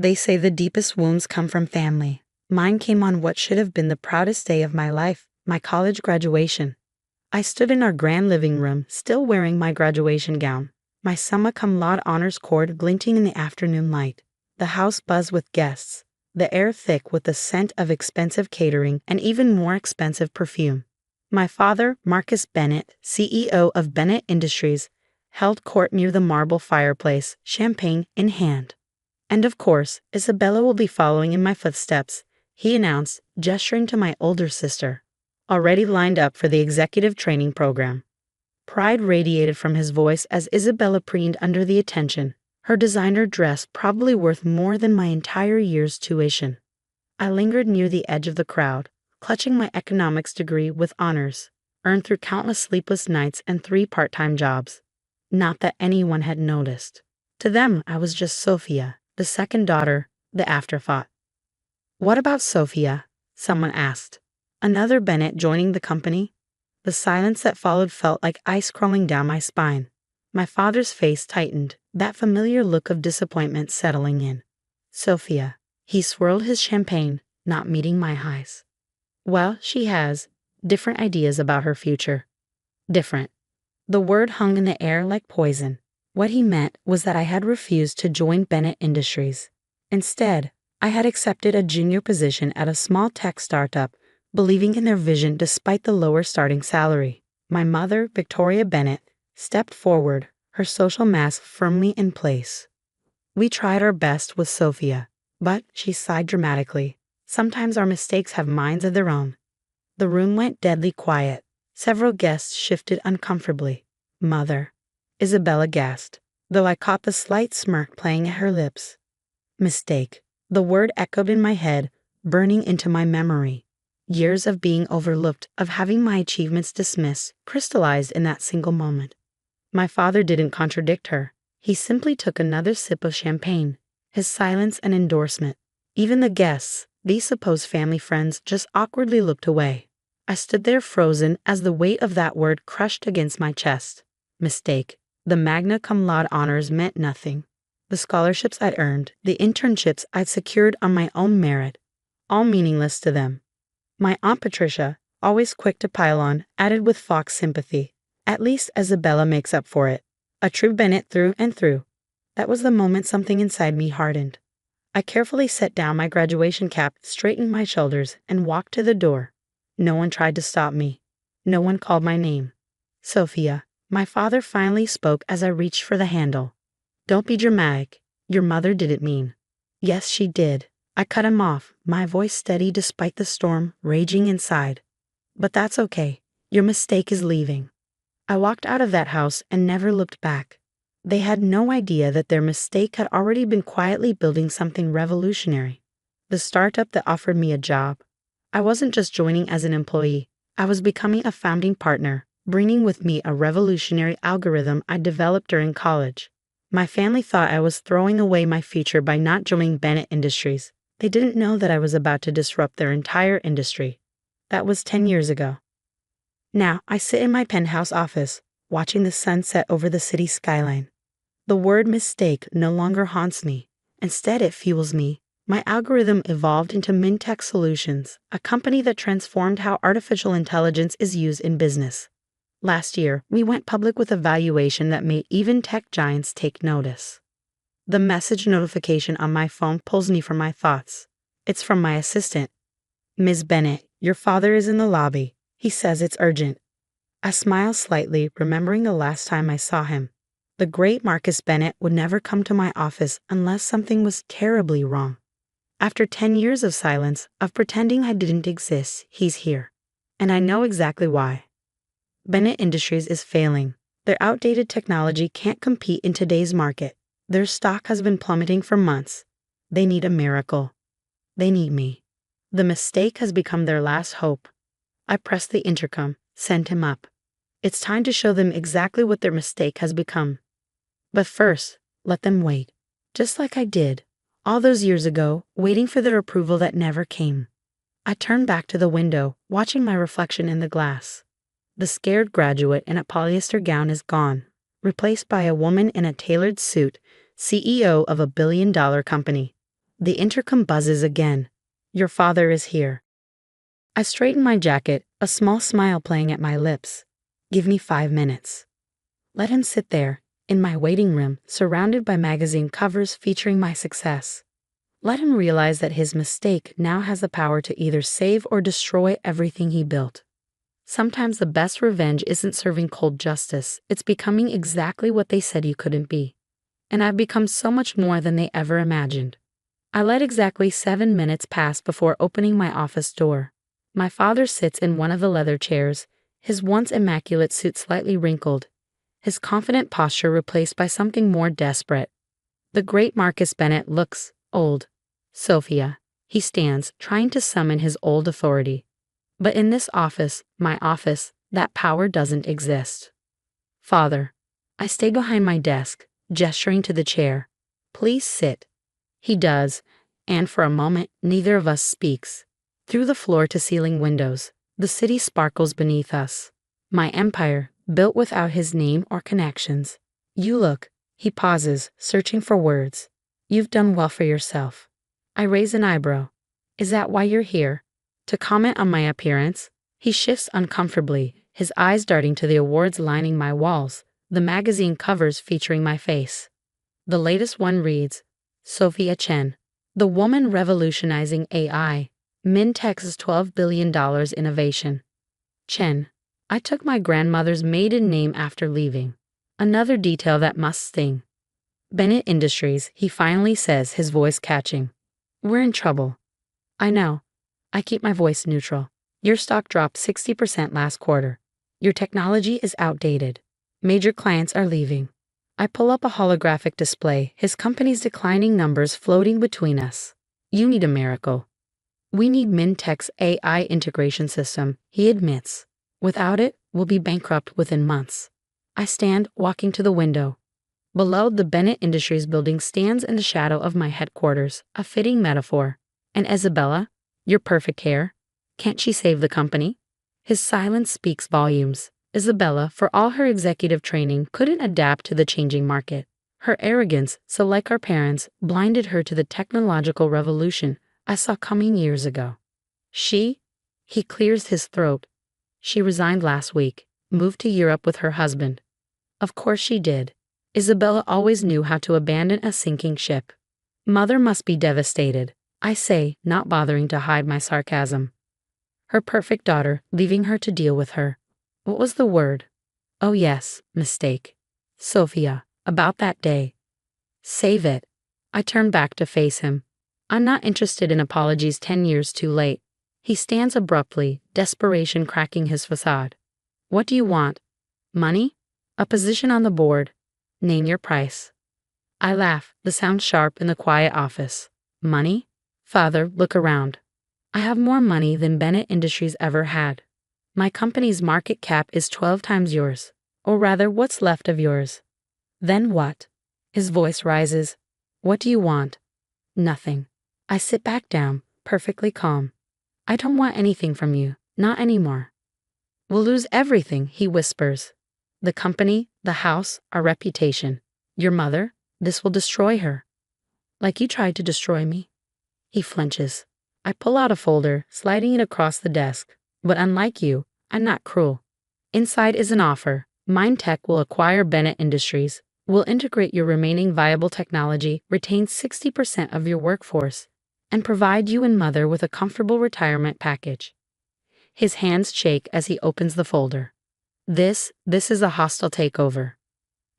They say the deepest wounds come from family. Mine came on what should have been the proudest day of my life, my college graduation. I stood in our grand living room, still wearing my graduation gown, my summa cum laude honors cord glinting in the afternoon light. The house buzzed with guests, the air thick with the scent of expensive catering and even more expensive perfume. My father, Marcus Bennett, CEO of Bennett Industries, held court near the marble fireplace, champagne in hand. And of course, Isabella will be following in my footsteps, he announced, gesturing to my older sister, already lined up for the executive training program. Pride radiated from his voice as Isabella preened under the attention, her designer dress probably worth more than my entire year's tuition. I lingered near the edge of the crowd, clutching my economics degree with honors, earned through countless sleepless nights and 3 part-time jobs. Not that anyone had noticed. To them, I was just Sophia, the second daughter, the afterthought. "What about Sophia?" someone asked. Another Bennett joining the company? The silence that followed felt like ice crawling down my spine. My father's face tightened, that familiar look of disappointment settling in. Sophia. He swirled his champagne, not meeting my highs. Well, she has different ideas about her future. Different. The word hung in the air like poison. What he meant was that I had refused to join Bennett Industries. Instead, I had accepted a junior position at a small tech startup, believing in their vision despite the lower starting salary. My mother, Victoria Bennett, stepped forward, her social mask firmly in place. We tried our best with Sophia, but she sighed dramatically. Sometimes our mistakes have minds of their own. The room went deadly quiet. Several guests shifted uncomfortably. Mother. Isabella gasped, though I caught the slight smirk playing at her lips. Mistake. The word echoed in my head, burning into my memory. Years of being overlooked, of having my achievements dismissed, crystallized in that single moment. My father didn't contradict her. He simply took another sip of champagne, his silence an endorsement. Even the guests, these supposed family friends, just awkwardly looked away. I stood there frozen as the weight of that word crushed against my chest. Mistake. The magna cum laude honors meant nothing. The scholarships I'd earned, the internships I'd secured on my own merit, all meaningless to them. My Aunt Patricia, always quick to pile on, added with Fox sympathy. At least Isabella makes up for it. A true Bennett through and through. That was the moment something inside me hardened. I carefully set down my graduation cap, straightened my shoulders, and walked to the door. No one tried to stop me. No one called my name. Sophia. My father finally spoke as I reached for the handle. Don't be dramatic. Your mother didn't mean. Yes, she did. I cut him off, my voice steady despite the storm raging inside. But that's okay. Your mistake is leaving. I walked out of that house and never looked back. They had no idea that their mistake had already been quietly building something revolutionary. The startup that offered me a job. I wasn't just joining as an employee. I was becoming a founding partner, bringing with me a revolutionary algorithm I developed during college. My family thought I was throwing away my future by not joining Bennett Industries. They didn't know that I was about to disrupt their entire industry. That was 10 years ago. Now I sit in my penthouse office, watching the sun set over the city skyline. The word mistake no longer haunts me. Instead, it fuels me. My algorithm evolved into Mintech Solutions, a company that transformed how artificial intelligence is used in business. Last year, we went public with a valuation that made even tech giants take notice. The message notification on my phone pulls me from my thoughts. It's from my assistant. Ms. Bennett, your father is in the lobby. He says it's urgent. I smile slightly, remembering the last time I saw him. The great Marcus Bennett would never come to my office unless something was terribly wrong. After 10 years of silence, of pretending I didn't exist, he's here. And I know exactly why. Bennett Industries is failing. Their outdated technology can't compete in today's market. Their stock has been plummeting for months. They need a miracle. They need me. The mistake has become their last hope. I press the intercom, send him up. It's time to show them exactly what their mistake has become. But first, let them wait. Just like I did, all those years ago, waiting for their approval that never came. I turn back to the window, watching my reflection in the glass. The scared graduate in a polyester gown is gone, replaced by a woman in a tailored suit, CEO of a billion-dollar company. The intercom buzzes again. Your father is here. I straighten my jacket, a small smile playing at my lips. Give me 5 minutes. Let him sit there, in my waiting room, surrounded by magazine covers featuring my success. Let him realize that his mistake now has the power to either save or destroy everything he built. Sometimes the best revenge isn't serving cold justice, it's becoming exactly what they said you couldn't be. And I've become so much more than they ever imagined. I let exactly 7 minutes pass before opening my office door. My father sits in one of the leather chairs, his once immaculate suit slightly wrinkled, his confident posture replaced by something more desperate. The great Marcus Bennett looks old. Sophia. He stands, trying to summon his old authority. But in this office, my office, that power doesn't exist. Father. I stay behind my desk, gesturing to the chair. Please sit. He does, and for a moment, neither of us speaks. Through the floor-to-ceiling windows, the city sparkles beneath us. My empire, built without his name or connections. You look. He pauses, searching for words. You've done well for yourself. I raise an eyebrow. Is that why you're here? To comment on my appearance? He shifts uncomfortably, his eyes darting to the awards lining my walls, the magazine covers featuring my face. The latest one reads, Sophia Chen, the woman revolutionizing AI, Mintech's $12 billion innovation. Chen. I took my grandmother's maiden name after leaving. Another detail that must sting. Bennett Industries, he finally says, his voice catching. We're in trouble. I know. I keep my voice neutral. Your stock dropped 60% last quarter. Your technology is outdated. Major clients are leaving. I pull up a holographic display, his company's declining numbers floating between us. You need a miracle. We need Mintech's AI integration system, he admits. Without it, we'll be bankrupt within months. I stand, walking to the window. Below, the Bennett Industries building stands in the shadow of my headquarters, a fitting metaphor. And Isabella? Your perfect hair. Can't she save the company? His silence speaks volumes. Isabella, for all her executive training, couldn't adapt to the changing market. Her arrogance, so like our parents, blinded her to the technological revolution I saw coming years ago. He clears his throat. She resigned last week, moved to Europe with her husband. Of course she did. Isabella always knew how to abandon a sinking ship. Mother must be devastated. I say, not bothering to hide my sarcasm. Her perfect daughter, leaving her to deal with her. What was the word? Oh yes, mistake. Sophia, about that day. Save it. I turn back to face him. I'm not interested in apologies 10 years too late. He stands abruptly, desperation cracking his facade. What do you want? Money? A position on the board? Name your price. I laugh, the sound sharp in the quiet office. Money? Father, look around. I have more money than Bennett Industries ever had. My company's market cap is 12 times yours. Or rather, what's left of yours. Then what? His voice rises. What do you want? Nothing. I sit back down, perfectly calm. I don't want anything from you, not anymore. We'll lose everything, he whispers. The company, the house, our reputation. Your mother, this will destroy her. Like you tried to destroy me. He flinches. I pull out a folder, sliding it across the desk. But unlike you, I'm not cruel. Inside is an offer. Mindtech will acquire Bennett Industries, will integrate your remaining viable technology, retain 60% of your workforce, and provide you and mother with a comfortable retirement package. His hands shake as he opens the folder. This is a hostile takeover.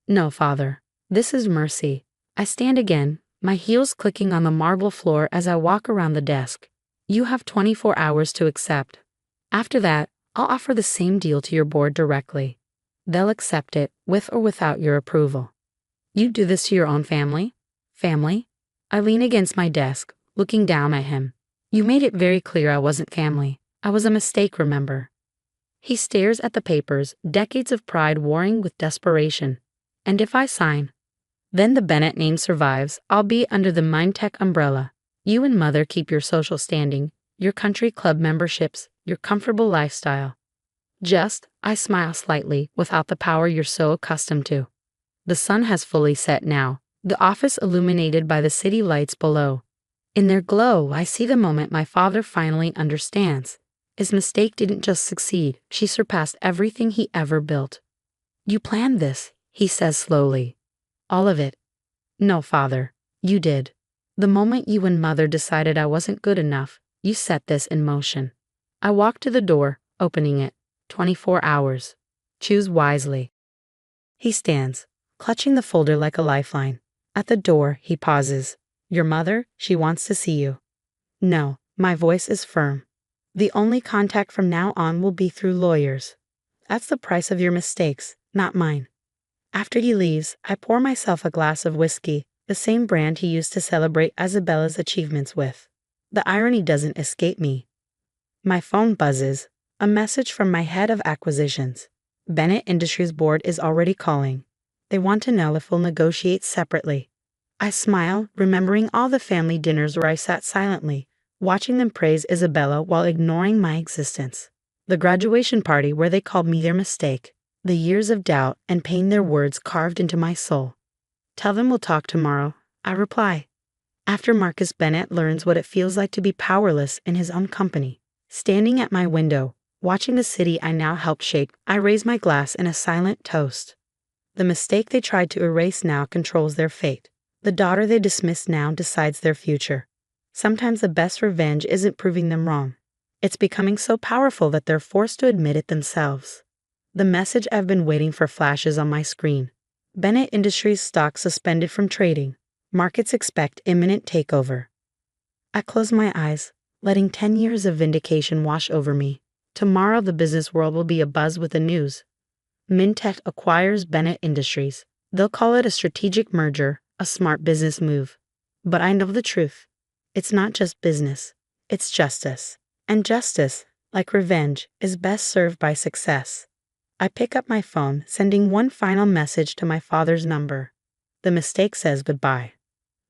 No, Father. This is mercy. I stand again, my heels clicking on the marble floor as I walk around the desk. You have 24 hours to accept. After that, I'll offer the same deal to your board directly. They'll accept it, with or without your approval. You do this to your own family? Family? I lean against my desk, looking down at him. You made it very clear I wasn't family. I was a mistake, remember? He stares at the papers, decades of pride warring with desperation. And if I sign? Then the Bennett name survives, albeit under the Mindtech umbrella. You and mother keep your social standing, your country club memberships, your comfortable lifestyle. I smile slightly, without the power you're so accustomed to. The sun has fully set now, the office illuminated by the city lights below. In their glow, I see the moment my father finally understands. His mistake didn't just succeed, she surpassed everything he ever built. You planned this, he says slowly. All of it. No, father. You did. The moment you and mother decided I wasn't good enough, you set this in motion. I walked to the door, opening it. 24 hours. Choose wisely. He stands, clutching the folder like a lifeline. At the door, he pauses. Your mother, she wants to see you. No, my voice is firm. The only contact from now on will be through lawyers. That's the price of your mistakes, not mine. After he leaves, I pour myself a glass of whiskey, the same brand he used to celebrate Isabella's achievements with. The irony doesn't escape me. My phone buzzes, a message from my head of acquisitions. Bennett Industries board is already calling. They want to know if we'll negotiate separately. I smile, remembering all the family dinners where I sat silently, watching them praise Isabella while ignoring my existence. The graduation party where they called me their mistake. The years of doubt and pain their words carved into my soul. Tell them we'll talk tomorrow, I reply. After Marcus Bennett learns what it feels like to be powerless in his own company. Standing at my window, watching the city I now helped shape, I raise my glass in a silent toast. The mistake they tried to erase now controls their fate. The daughter they dismiss now decides their future. Sometimes the best revenge isn't proving them wrong. It's becoming so powerful that they're forced to admit it themselves. The message I've been waiting for flashes on my screen. Bennett Industries stock suspended from trading. Markets expect imminent takeover. I close my eyes, letting 10 years of vindication wash over me. Tomorrow the business world will be abuzz with the news. Mintech acquires Bennett Industries. They'll call it a strategic merger, a smart business move. But I know the truth. It's not just business. It's justice. And justice, like revenge, is best served by success. I pick up my phone, sending one final message to my father's number. The mistake says goodbye.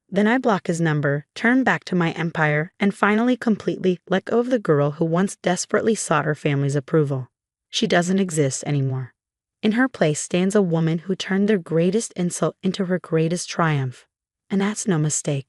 Then I block his number, turn back to my empire, and finally completely let go of the girl who once desperately sought her family's approval. She doesn't exist anymore. In her place stands a woman who turned their greatest insult into her greatest triumph. And that's no mistake.